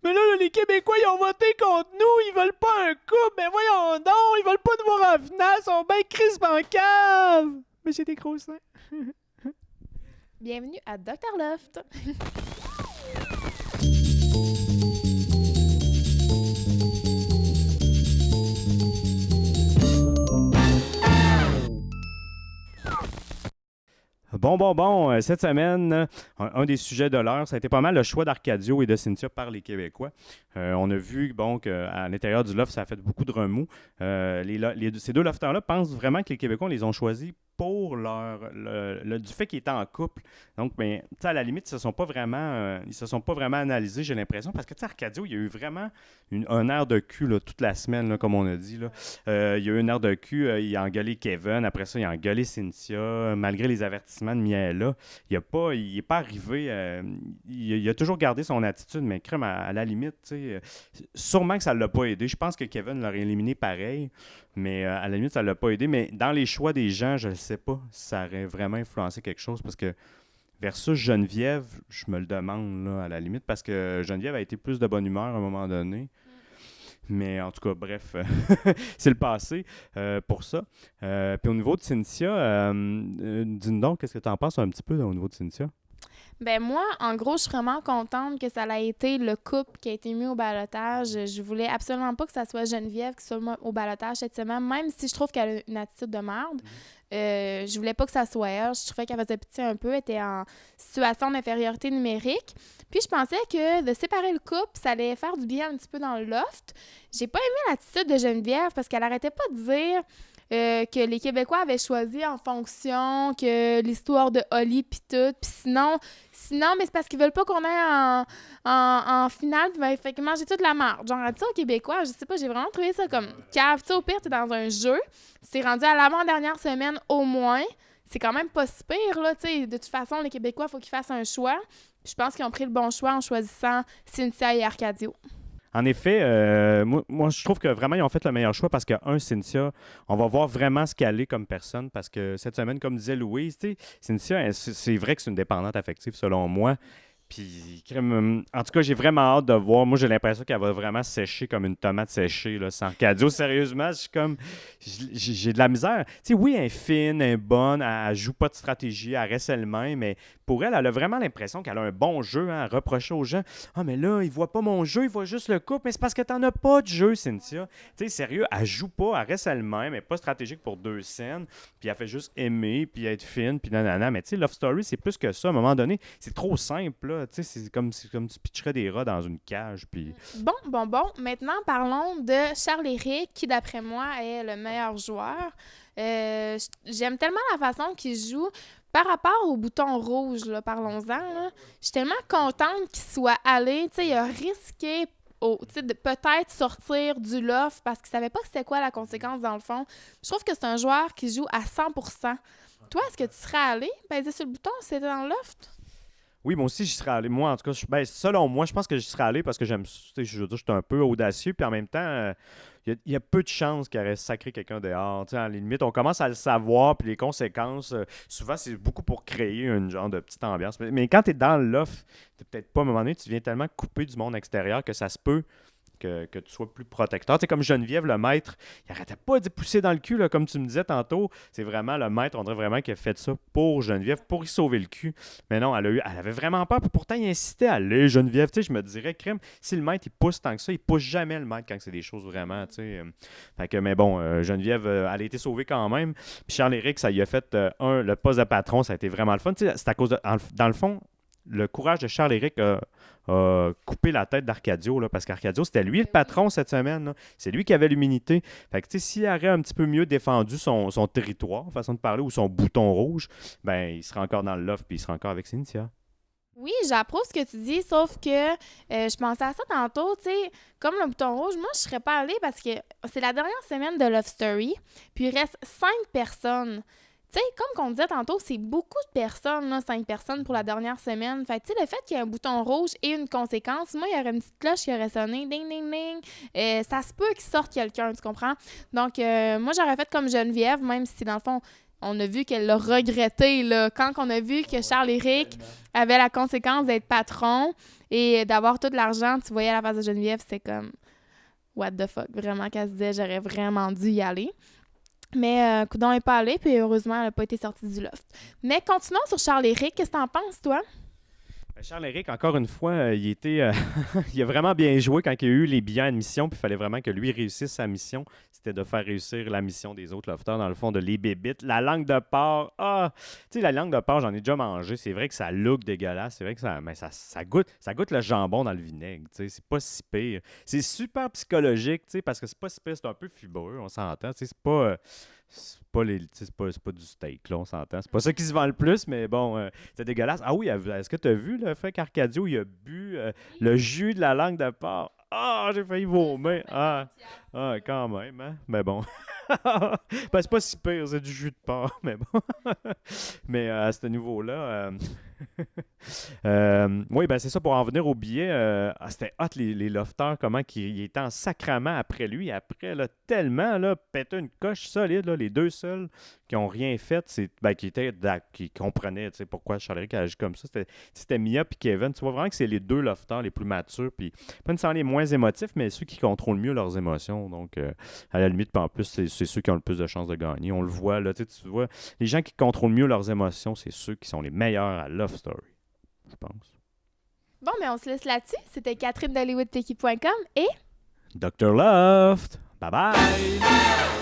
Mais là, les Québécois, ils ont voté contre nous, ils veulent pas un couple, mais voyons donc, ils veulent pas nous voir en finale, ils sont bien crispes en cave! Mais j'ai des gros seins. Bienvenue à Dr. Loft. Bon, cette semaine, un des sujets de l'heure, ça a été pas mal le choix d'Arcadio et de Cynthia par les Québécois. On a vu bon, qu'à l'intérieur du loft, ça a fait beaucoup de remous. Ces deux lofters-là pensent vraiment que les Québécois les ont choisis pour du fait qu'ils étaient en couple. Donc, ben, à la limite, ils se sont pas vraiment analysés, j'ai l'impression, parce que Arcadio, il y a eu vraiment un air de cul là, toute la semaine, là, comme on a dit. Là. Il y a eu un air de cul, il a engueulé Kevin, après ça, il a engueulé Cynthia, malgré les avertissements de Miaela. Il n'est pas arrivé, il a toujours gardé son attitude, mais crème, à la limite, sûrement que ça ne l'a pas aidé. Je pense que Kevin l'aurait éliminé pareil. Mais à la limite, ça ne l'a pas aidé. Mais dans les choix des gens, je ne sais pas si ça aurait vraiment influencé quelque chose. Parce que versus Geneviève, je me le demande là, à la limite. Parce que Geneviève a été plus de bonne humeur à un moment donné. Mais en tout cas, bref, c'est le passé pour ça. Puis au niveau de Cynthia, dis-nous donc, qu'est-ce que tu en penses un petit peu là, au niveau de Cynthia? Ben moi, en gros, je suis vraiment contente que ça a été le couple qui a été mis au ballottage. Je voulais absolument pas que ça soit Geneviève qui soit au ballottage cette semaine, même si je trouve qu'elle a une attitude de merde. Je voulais pas que ça soit elle. Je trouvais qu'elle faisait petit un peu, elle était en situation d'infériorité numérique. Puis je pensais que de séparer le couple, ça allait faire du bien un petit peu dans le loft. J'ai pas aimé l'attitude de Geneviève parce qu'elle arrêtait pas de dire que les Québécois avaient choisi en fonction que l'histoire de Holly pis tout. Puis sinon, mais c'est parce qu'ils veulent pas qu'on aille en finale. Ben, fait que manger toute la marde. Genre, elle dit ça aux Québécois, je sais pas, j'ai vraiment trouvé ça comme cave. Tu sais, au pire, t'es dans un jeu. C'est rendu à l'avant-dernière semaine au moins. C'est quand même pas si pire, là, tu sais. De toute façon, les Québécois, il faut qu'ils fassent un choix. Puis je pense qu'ils ont pris le bon choix en choisissant Cynthia et Arcadio. En effet, moi, je trouve que vraiment, ils ont fait le meilleur choix parce que, Cynthia, on va voir vraiment ce qu'elle est comme personne parce que cette semaine, comme disait Louise, Cynthia, c'est vrai que c'est une dépendante affective, selon moi. Puis, en tout cas, j'ai vraiment hâte de voir. Moi, j'ai l'impression qu'elle va vraiment sécher comme une tomate séchée, là, sans cadeau. Sérieusement, je suis comme. J'ai de la misère. Tu sais, oui, elle est fine, elle est bonne, elle joue pas de stratégie, elle reste elle-même, mais pour elle, elle a vraiment l'impression qu'elle a un bon jeu, hein, à reprocher aux gens. Ah, mais là, il voit pas mon jeu, il voit juste le couple. Mais c'est parce que t'en as pas de jeu, Cynthia. Tu sais, sérieux, elle joue pas, elle reste elle-même, elle est pas stratégique pour deux scènes, puis elle fait juste aimer, puis être fine, puis nanana. Mais tu sais, Love Story, c'est plus que ça. À un moment donné, c'est trop simple, là. Tu sais, c'est comme tu pitcherais des rats dans une cage, puis... Bon. Maintenant, parlons de Charles-Éric, qui, d'après moi, est le meilleur joueur. J'aime tellement la façon qu'il joue. Par rapport au bouton rouge, là, parlons-en, là, je suis tellement contente qu'il soit allé. Tu sais, il a risqué de peut-être sortir du loft parce qu'il savait pas c'était quoi la conséquence dans le fond. Je trouve que c'est un joueur qui joue à 100%. Toi, est-ce que tu serais allé peser sur le bouton si c'était dans le loft? Oui, moi aussi, j'y serais allé. Moi, en tout cas, selon moi, je pense que j'y serais allé parce que j'aime, tu sais, je veux dire, je suis un peu audacieux, puis en même temps, il y a peu de chances qu'il aurait sacré quelqu'un dehors. Tu sais, à la limite, on commence à le savoir, puis les conséquences, souvent, c'est beaucoup pour créer une genre de petite ambiance. Mais quand tu es dans le loft, t'es peut-être pas, à un moment donné, tu viens tellement couper du monde extérieur que ça se peut que tu sois plus protecteur. Tu sais, comme Geneviève, le maître, il arrêtait pas de pousser dans le cul, là, comme tu me disais tantôt. C'est vraiment le maître, on dirait vraiment qu'il a fait ça pour Geneviève, pour y sauver le cul. Mais non, elle avait vraiment peur, puis pourtant, il insistait à aller, Geneviève. Tu sais, je me dirais, crème, si le maître, il pousse tant que ça, il pousse jamais le maître quand c'est des choses vraiment, tu sais. Fait que, mais bon, Geneviève, elle a été sauvée quand même. Puis Charles-Éric, ça lui a fait, le poste de patron, ça a été vraiment le fun. Tu sais, c'est à cause de, dans le fond, le courage de Charles-Éric a coupé la tête d'Arcadio, là, parce qu'Arcadio, c'était lui le patron cette semaine. Là. C'est lui qui avait l'immunité. Fait que, tu sais, s'il aurait un petit peu mieux défendu son territoire, façon de parler, ou son bouton rouge, ben, il serait encore dans le loft, puis il serait encore avec Cynthia. Oui, j'approuve ce que tu dis, sauf que je pensais à ça tantôt, tu sais, comme le bouton rouge, moi, je serais pas allée parce que c'est la dernière semaine de Love Story, puis il reste 5 personnes. Tu sais, comme qu'on disait tantôt, c'est beaucoup de personnes, là, 5 personnes pour la dernière semaine. Fait que, tu sais, le fait qu'il y ait un bouton rouge et une conséquence, moi, il y aurait une petite cloche qui aurait sonné, ding, ding, ding. Ça se peut qu'il sorte quelqu'un, tu comprends? Donc, moi, j'aurais fait comme Geneviève, même si, dans le fond, on a vu qu'elle l'a regretté, là. Quand on a vu que Charles-Éric avait la conséquence d'être patron et d'avoir tout l'argent, tu voyais à la face de Geneviève, c'était comme what the fuck, vraiment, qu'elle se disait, j'aurais vraiment dû y aller. Mais coudonc n'est pas allé, puis heureusement, elle n'a pas été sortie du loft. Mais continuons sur Charles-Éric, qu'est-ce que t'en penses, toi? Charles-Éric, encore une fois, il était, il a vraiment bien joué quand il y a eu les billets à admission, puis il fallait vraiment que lui réussisse sa mission. C'était de faire réussir la mission des autres lofters, dans le fond, de les bébites. La langue de porc, tu sais, la langue de porc, j'en ai déjà mangé. C'est vrai que ça look dégueulasse. C'est vrai que ça goûte le jambon dans le vinaigre. Tu sais, c'est pas si pire. C'est super psychologique, tu sais, parce que c'est pas si pire, c'est un peu fibreux, on s'entend. Tu sais, c'est pas du steak, là, on s'entend. C'est pas ça qui se vend le plus, mais bon, c'est dégueulasse. Ah oui, est-ce que tu as vu le fait qu'Arcadio, il a bu le jus de la langue de porc? Ah, j'ai failli vomir. Quand même, hein? Mais bon. Ben, c'est pas si pire, c'est du jus de porc, mais bon. Mais à ce niveau-là... oui, ben c'est ça, pour en venir au billet, c'était hot les lofters, comment il était en sacrament après lui. Après, là, tellement, là, pété une coche solide, là, les deux seuls qui n'ont rien fait, qui comprenaient pourquoi Charles-Éric a agi comme ça. C'était Mia et Kevin. Tu vois vraiment que c'est les deux lofters les plus matures, puis pas nécessairement les moins émotifs, mais ceux qui contrôlent mieux leurs émotions. Donc, à la limite, en plus, c'est ceux qui ont le plus de chances de gagner. On le voit, là, tu vois, les gens qui contrôlent mieux leurs émotions, c'est ceux qui sont les meilleurs à Love Story, je pense. Bon, mais on se laisse là-dessus. C'était Catherine d'HollywoodTiki.com et... Dr. Loft! Bye bye!